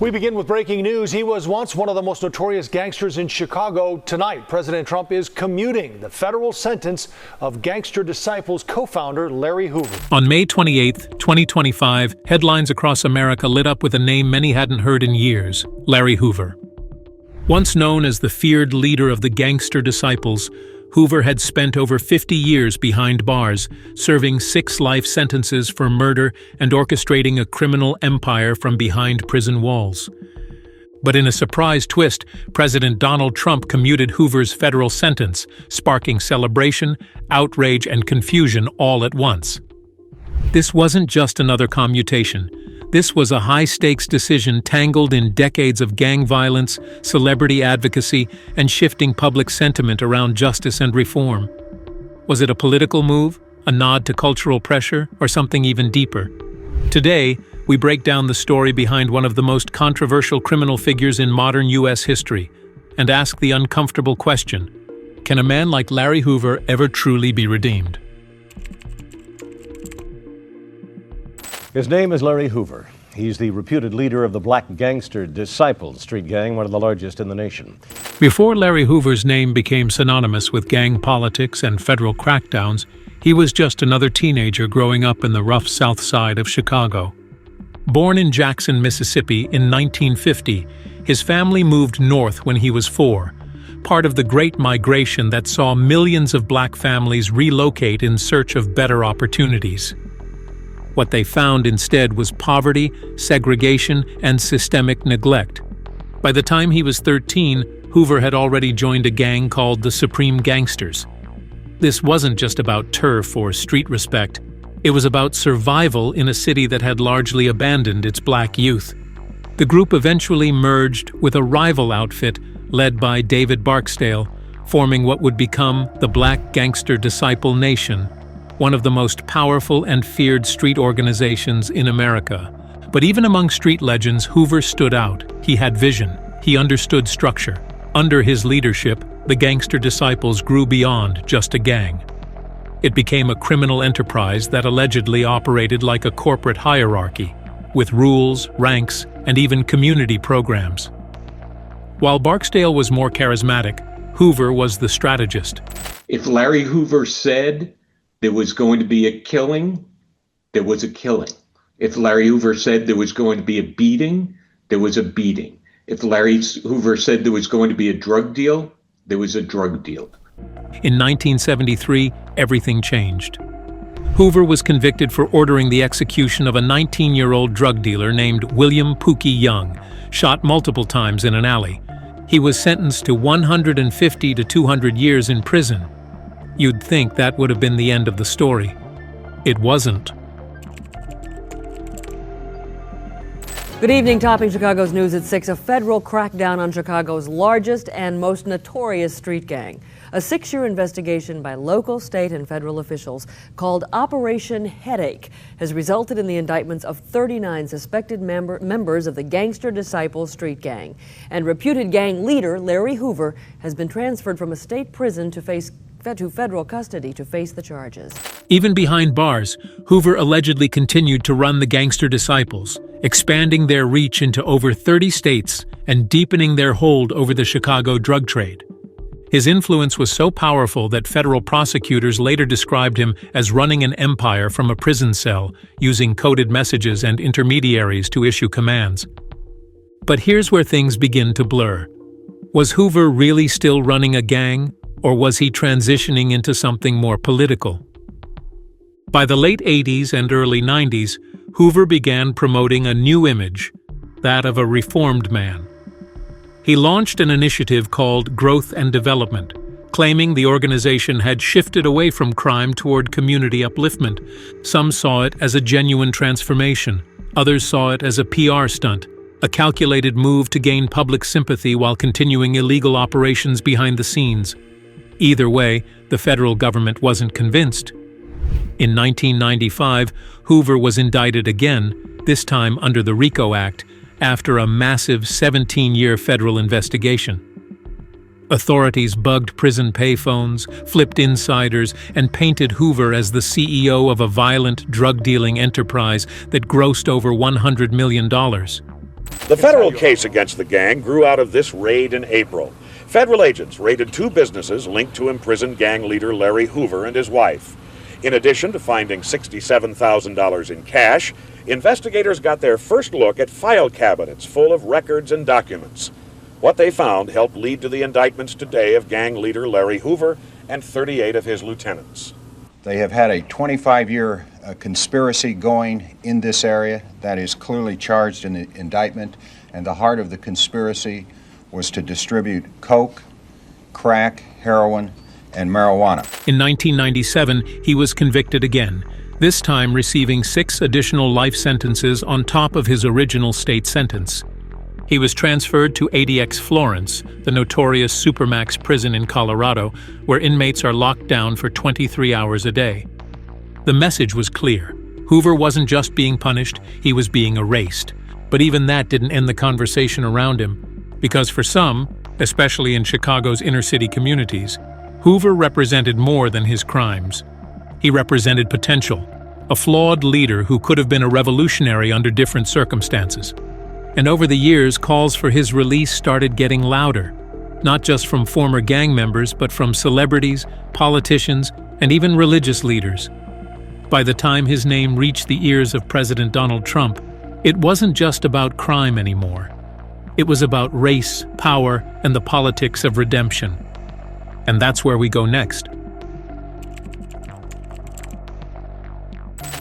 We begin with breaking news. He was once one of the most notorious gangsters in Chicago. Tonight, President Trump is commuting the federal sentence of Gangster Disciples co-founder Larry Hoover. On May 28, 2025, headlines across America lit up with a name many hadn't heard in years: Larry Hoover. Once known as the feared leader of the Gangster Disciples, Hoover had spent over 50 years behind bars, serving 6 life sentences for murder and orchestrating a criminal empire from behind prison walls. But in a surprise twist, President Donald Trump commuted Hoover's federal sentence, sparking celebration, outrage, and confusion all at once. This wasn't just another commutation. This was a high-stakes decision tangled in decades of gang violence, celebrity advocacy, and shifting public sentiment around justice and reform. Was it a political move, a nod to cultural pressure, or something even deeper? Today, we break down the story behind one of the most controversial criminal figures in modern U.S. history and ask the uncomfortable question: can a man like Larry Hoover ever truly be redeemed? His name is Larry Hoover. He's the reputed leader of the Black Gangster Disciples street gang, one of the largest in the nation. Before Larry Hoover's name became synonymous with gang politics and federal crackdowns, he was just another teenager growing up in the rough South Side of Chicago. Born in Jackson, Mississippi in 1950, his family moved north when he was 4, part of the Great Migration that saw millions of black families relocate in search of better opportunities. What they found instead was poverty, segregation, and systemic neglect. By the time he was 13, Hoover had already joined a gang called the Supreme Gangsters. This wasn't just about turf or street respect. It was about survival in a city that had largely abandoned its black youth. The group eventually merged with a rival outfit led by David Barksdale, forming what would become the Black Gangster Disciple Nation, one of the most powerful and feared street organizations in America. But even among street legends, Hoover stood out. He had vision. He understood structure. Under his leadership, the Gangster Disciples grew beyond just a gang. It became a criminal enterprise that allegedly operated like a corporate hierarchy, with rules, ranks, and even community programs. While Barksdale was more charismatic, Hoover was the strategist. If Larry Hoover said there was going to be a killing, there was a killing. If Larry Hoover said there was going to be a beating, there was a beating. If Larry Hoover said there was going to be a drug deal, there was a drug deal. In 1973, everything changed. Hoover was convicted for ordering the execution of a 19-year-old drug dealer named William Pookie Young, shot multiple times in an alley. He was sentenced to 150 to 200 years in prison. You'd think that would have been the end of the story. It wasn't. Good evening. Topping Chicago's news at 6, a federal crackdown on Chicago's largest and most notorious street gang. A 6-year investigation by local, state, and federal officials called Operation Headache has resulted in the indictments of 39 suspected members of the Gangster Disciples street gang. And reputed gang leader Larry Hoover has been transferred from a state prison to federal custody to face the charges. Even behind bars, Hoover allegedly continued to run the Gangster Disciples, expanding their reach into over 30 states and deepening their hold over the Chicago drug trade. His influence was so powerful that federal prosecutors later described him as running an empire from a prison cell, using coded messages and intermediaries to issue commands. But here's where things begin to blur. Was Hoover really still running a gang, or was he transitioning into something more political? By the late 80s and early 90s, Hoover began promoting a new image, that of a reformed man. He launched an initiative called Growth and Development, claiming the organization had shifted away from crime toward community upliftment. Some saw it as a genuine transformation. Others saw it as a PR stunt, a calculated move to gain public sympathy while continuing illegal operations behind the scenes. Either way, the federal government wasn't convinced. In 1995, Hoover was indicted again, this time under the RICO Act, after a massive 17-year federal investigation. Authorities bugged prison payphones, flipped insiders, and painted Hoover as the CEO of a violent drug-dealing enterprise that grossed over $100 million. The federal case against the gang grew out of this raid in April. Federal agents raided 2 businesses linked to imprisoned gang leader Larry Hoover and his wife. In addition to finding $67,000 in cash, investigators got their first look at file cabinets full of records and documents. What they found helped lead to the indictments today of gang leader Larry Hoover and 38 of his lieutenants. They have had a 25-year conspiracy going in this area that is clearly charged in the indictment, and the heart of the conspiracy was to distribute coke, crack, heroin, and marijuana. In 1997, he was convicted again, this time receiving 6 additional life sentences on top of his original state sentence. He was transferred to ADX Florence, the notorious Supermax prison in Colorado, where inmates are locked down for 23 hours a day. The message was clear. Hoover wasn't just being punished, he was being erased. But even that didn't end the conversation around him, because for some, especially in Chicago's inner-city communities, Hoover represented more than his crimes. He represented potential, a flawed leader who could have been a revolutionary under different circumstances. And over the years, calls for his release started getting louder, not just from former gang members, but from celebrities, politicians, and even religious leaders. By the time his name reached the ears of President Donald Trump, it wasn't just about crime anymore. It was about race, power, and the politics of redemption. And that's where we go next.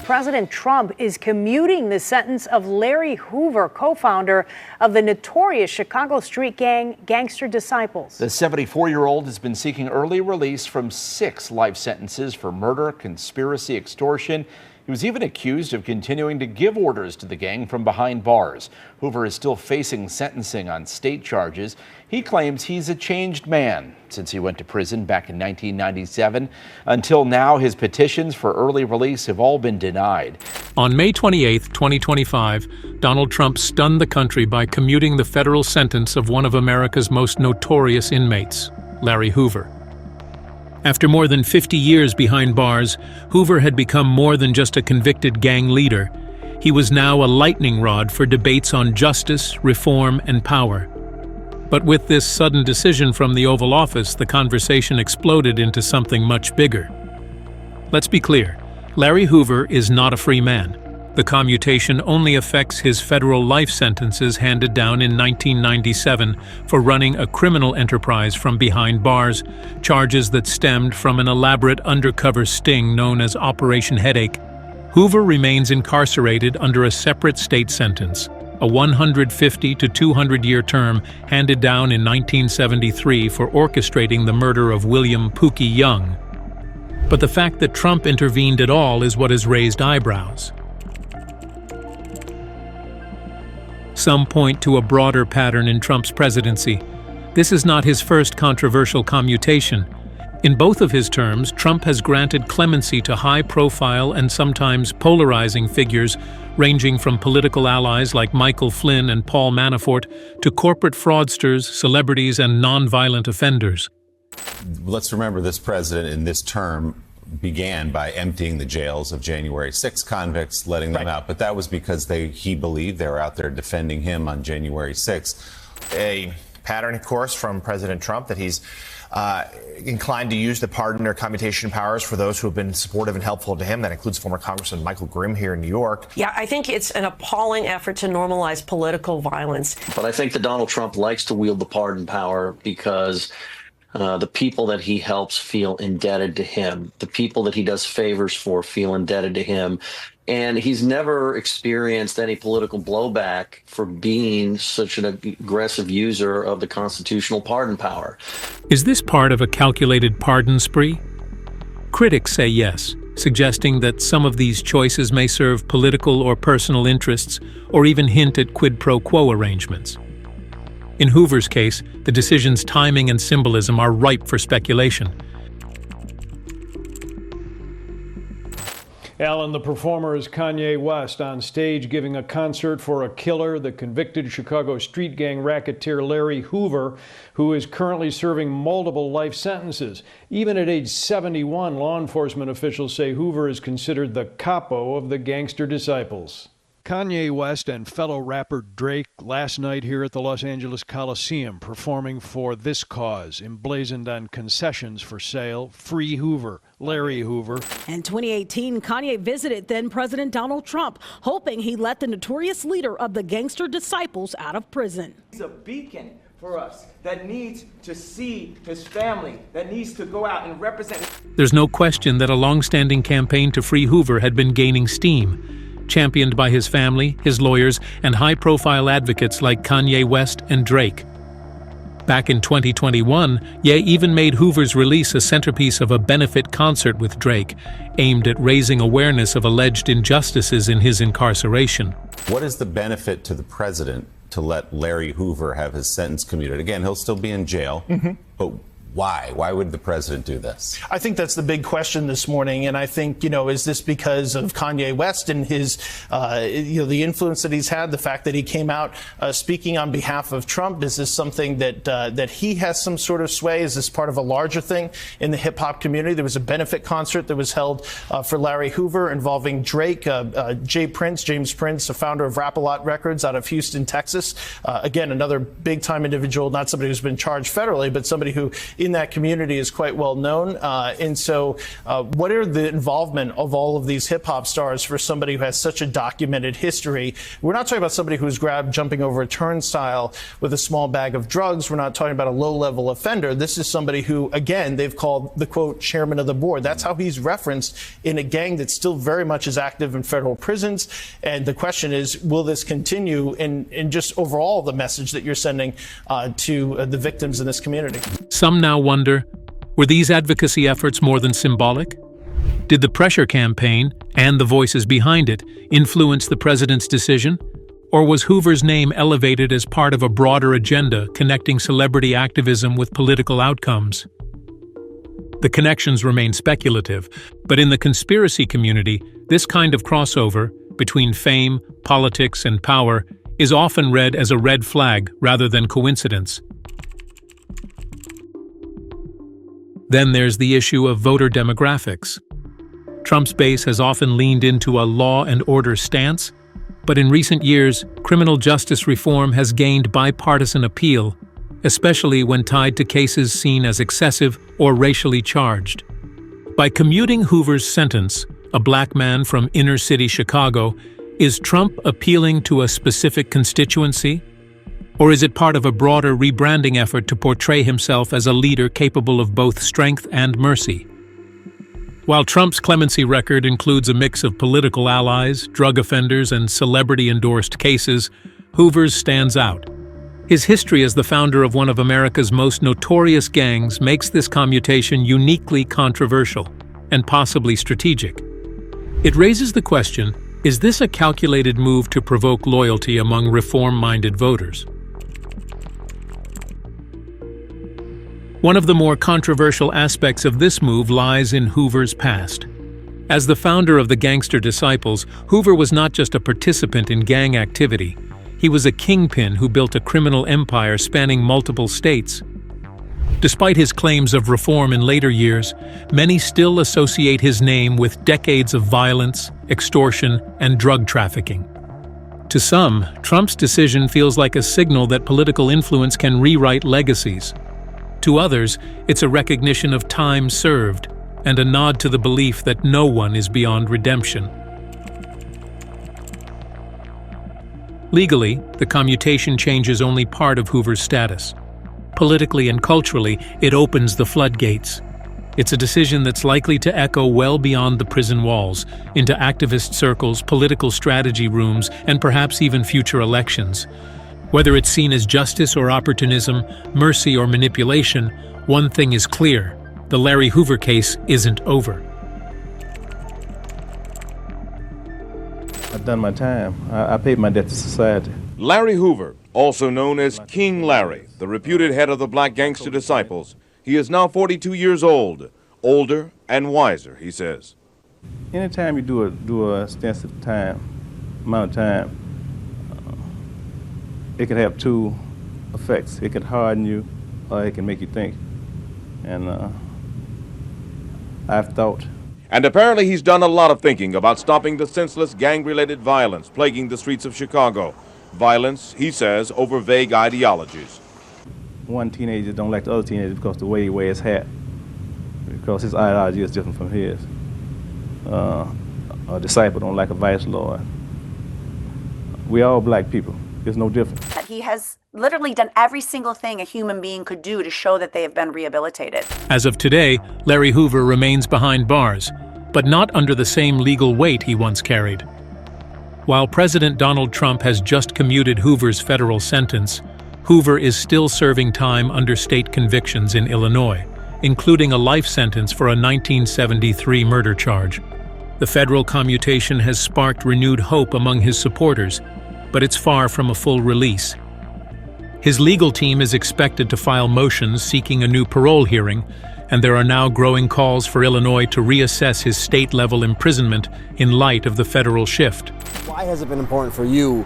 President Trump is commuting the sentence of Larry Hoover, co-founder of the notorious Chicago street gang Gangster Disciples. The 74-year-old has been seeking early release from 6 life sentences for murder, conspiracy, extortion. He was even accused of continuing to give orders to the gang from behind bars. Hoover is still facing sentencing on state charges. He claims he's a changed man since he went to prison back in 1997. Until now, his petitions for early release have all been denied. On May 28, 2025, Donald Trump stunned the country by commuting the federal sentence of one of America's most notorious inmates, Larry Hoover. After more than 50 years behind bars, Hoover had become more than just a convicted gang leader. He was now a lightning rod for debates on justice, reform, and power. But with this sudden decision from the Oval Office, the conversation exploded into something much bigger. Let's be clear, Larry Hoover is not a free man. The commutation only affects his federal life sentences handed down in 1997 for running a criminal enterprise from behind bars, charges that stemmed from an elaborate undercover sting known as Operation Headache. Hoover remains incarcerated under a separate state sentence, a 150 to 200-year term handed down in 1973 for orchestrating the murder of William Pookie Young. But the fact that Trump intervened at all is what has raised eyebrows. Some point to a broader pattern in Trump's presidency. This is not his first controversial commutation. In both of his terms, Trump has granted clemency to high-profile and sometimes polarizing figures, ranging from political allies like Michael Flynn and Paul Manafort to corporate fraudsters, celebrities, and nonviolent offenders. Let's remember this president in this term began by emptying the jails of January 6 convicts, letting them out. But that was because he believed they were out there defending him on January 6. A pattern, of course, from President Trump that he's inclined to use the pardon or commutation powers for those who have been supportive and helpful to him. That includes former Congressman Michael Grimm here in New York. Yeah, I think it's an appalling effort to normalize political violence. But I think that Donald Trump likes to wield the pardon power because the people that he helps feel indebted to him. The people that he does favors for feel indebted to him. And he's never experienced any political blowback for being such an aggressive user of the constitutional pardon power. Is this part of a calculated pardon spree? Critics say yes, suggesting that some of these choices may serve political or personal interests, or even hint at quid pro quo arrangements. In Hoover's case, the decision's timing and symbolism are ripe for speculation. Alan, the performer is Kanye West on stage giving a concert for a killer, the convicted Chicago street gang racketeer Larry Hoover, who is currently serving multiple life sentences. Even at age 71, law enforcement officials say Hoover is considered the capo of the Gangster Disciples. Kanye West and fellow rapper Drake last night here at the Los Angeles Coliseum performing for this cause, emblazoned on concessions for sale, Free Hoover, Larry Hoover. In 2018, Kanye visited then President Donald Trump, hoping he let the notorious leader of the Gangster Disciples out of prison. He's a beacon for us that needs to see his family, that needs to go out and represent. There's no question that a long-standing campaign to free Hoover had been gaining steam, championed by his family, his lawyers, and high-profile advocates like Kanye West and Drake. Back in 2021, Ye even made Hoover's release a centerpiece of a benefit concert with Drake, aimed at raising awareness of alleged injustices in his incarceration. What is the benefit to the president to let Larry Hoover have his sentence commuted? Again, he'll still be in jail, but why? Why would the president do this? I think that's the big question this morning. And I think, is this because of Kanye West and his, the influence that he's had, the fact that he came out speaking on behalf of Trump? Is this something that he has some sort of sway? Is this part of a larger thing in the hip hop community? There was a benefit concert that was held for Larry Hoover involving Drake, James Prince, a founder of Rap-A-Lot Records out of Houston, Texas. Again, another big time individual, not somebody who's been charged federally, but somebody who in that community is quite well known. And so what are the involvement of all of these hip hop stars for somebody who has such a documented history? We're not talking about somebody who's grabbed jumping over a turnstile with a small bag of drugs. We're not talking about a low level offender. This is somebody who, again, they've called the quote chairman of the board. That's how he's referenced in a gang that still very much is active in federal prisons. And the question is, will this continue in just overall the message that you're sending to the victims in this community? Some now wonder, were these advocacy efforts more than symbolic? Did the pressure campaign, and the voices behind it, influence the president's decision? Or was Hoover's name elevated as part of a broader agenda connecting celebrity activism with political outcomes? The connections remain speculative, but in the conspiracy community, this kind of crossover between fame, politics, and power is often read as a red flag rather than coincidence. Then there's the issue of voter demographics. Trump's base has often leaned into a law and order stance, but in recent years, criminal justice reform has gained bipartisan appeal, especially when tied to cases seen as excessive or racially charged. By commuting Hoover's sentence, a black man from inner-city Chicago, is Trump appealing to a specific constituency? Or is it part of a broader rebranding effort to portray himself as a leader capable of both strength and mercy? While Trump's clemency record includes a mix of political allies, drug offenders, and celebrity-endorsed cases, Hoover's stands out. His history as the founder of one of America's most notorious gangs makes this commutation uniquely controversial and possibly strategic. It raises the question, is this a calculated move to provoke loyalty among reform-minded voters? One of the more controversial aspects of this move lies in Hoover's past. As the founder of the Gangster Disciples, Hoover was not just a participant in gang activity. He was a kingpin who built a criminal empire spanning multiple states. Despite his claims of reform in later years, many still associate his name with decades of violence, extortion, and drug trafficking. To some, Trump's decision feels like a signal that political influence can rewrite legacies. To others, it's a recognition of time served and a nod to the belief that no one is beyond redemption. Legally, the commutation change is only part of Hoover's status. Politically and culturally, it opens the floodgates. It's a decision that's likely to echo well beyond the prison walls, into activist circles, political strategy rooms, and perhaps even future elections. Whether it's seen as justice or opportunism, mercy or manipulation, one thing is clear: the Larry Hoover case isn't over. I've done my time. I paid my debt to society. Larry Hoover, also known as King Larry, the reputed head of the Black Gangster Disciples. He is now 42 years old, older and wiser, he says. Anytime you do a extensive amount of time, it can have two effects. It can harden you, or it can make you think. And I've thought. And apparently he's done a lot of thinking about stopping the senseless gang-related violence plaguing the streets of Chicago. Violence, he says, over vague ideologies. One teenager don't like the other teenager because the way he wears his hat, because his ideology is different from his. A disciple don't like a vice lord. We all black people. It's no different. He has literally done every single thing a human being could do to show that they have been rehabilitated. As of today, Larry Hoover remains behind bars, but not under the same legal weight he once carried. While President Donald Trump has just commuted Hoover's federal sentence, Hoover is still serving time under state convictions in Illinois, including a life sentence for a 1973 murder charge. The federal commutation has sparked renewed hope among his supporters, but it's far from a full release. His legal team is expected to file motions seeking a new parole hearing, and there are now growing calls for Illinois to reassess his state-level imprisonment in light of the federal shift. Why has it been important for you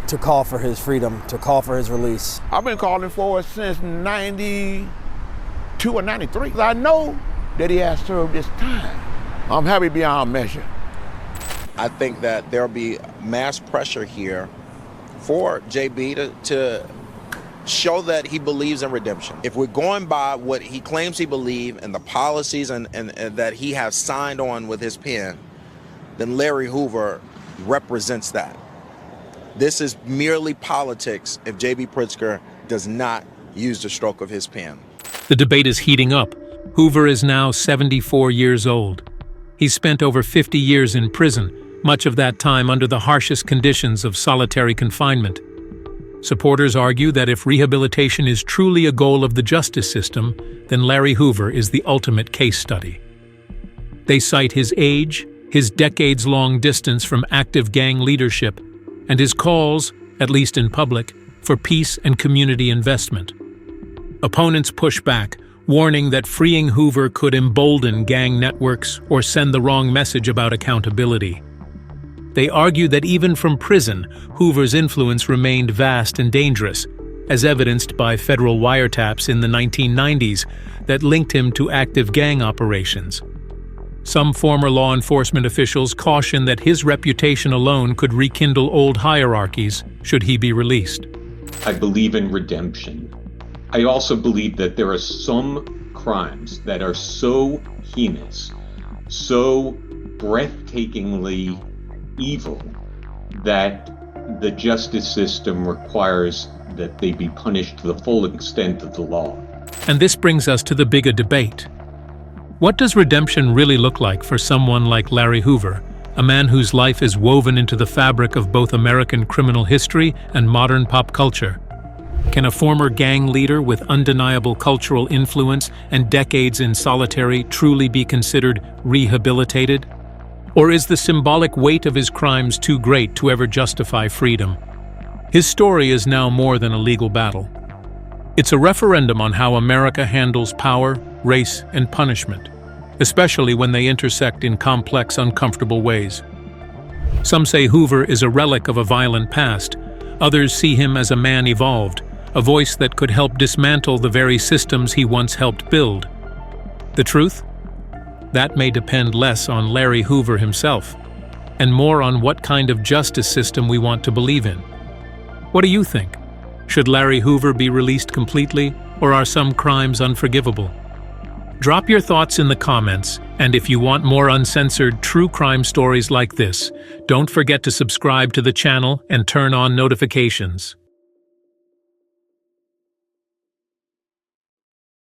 to call for his freedom, to call for his release? I've been calling for it since 92 or 93. I know that he has served his time. I'm happy beyond measure. I think that there'll be mass pressure here for JB to show that he believes in redemption. If we're going by what he claims he believes and the policies and that he has signed on with his pen, then Larry Hoover represents that. This is merely politics if JB Pritzker does not use the stroke of his pen. The debate is heating up. Hoover is now 74 years old. He's spent over 50 years in prison, much of that time under the harshest conditions of solitary confinement. Supporters argue that if rehabilitation is truly a goal of the justice system, then Larry Hoover is the ultimate case study. They cite his age, his decades-long distance from active gang leadership, and his calls, at least in public, for peace and community investment. Opponents push back, warning that freeing Hoover could embolden gang networks or send the wrong message about accountability. They argue that even from prison, Hoover's influence remained vast and dangerous, as evidenced by federal wiretaps in the 1990s that linked him to active gang operations. Some former law enforcement officials caution that his reputation alone could rekindle old hierarchies should he be released. I believe in redemption. I also believe that there are some crimes that are so heinous, so breathtakingly evil, that the justice system requires that they be punished to the full extent of the law. And this brings us to the bigger debate. What does redemption really look like for someone like Larry Hoover, a man whose life is woven into the fabric of both American criminal history and modern pop culture? Can a former gang leader with undeniable cultural influence and decades in solitary truly be considered rehabilitated? Or is the symbolic weight of his crimes too great to ever justify freedom? His story is now more than a legal battle. It's a referendum on how America handles power, race, and punishment, especially when they intersect in complex, uncomfortable ways. Some say Hoover is a relic of a violent past. Others see him as a man evolved, a voice that could help dismantle the very systems he once helped build. The truth? That may depend less on Larry Hoover himself, and more on what kind of justice system we want to believe in. What do you think? Should Larry Hoover be released completely, or are some crimes unforgivable? Drop your thoughts in the comments, and if you want more uncensored true crime stories like this, don't forget to subscribe to the channel and turn on notifications.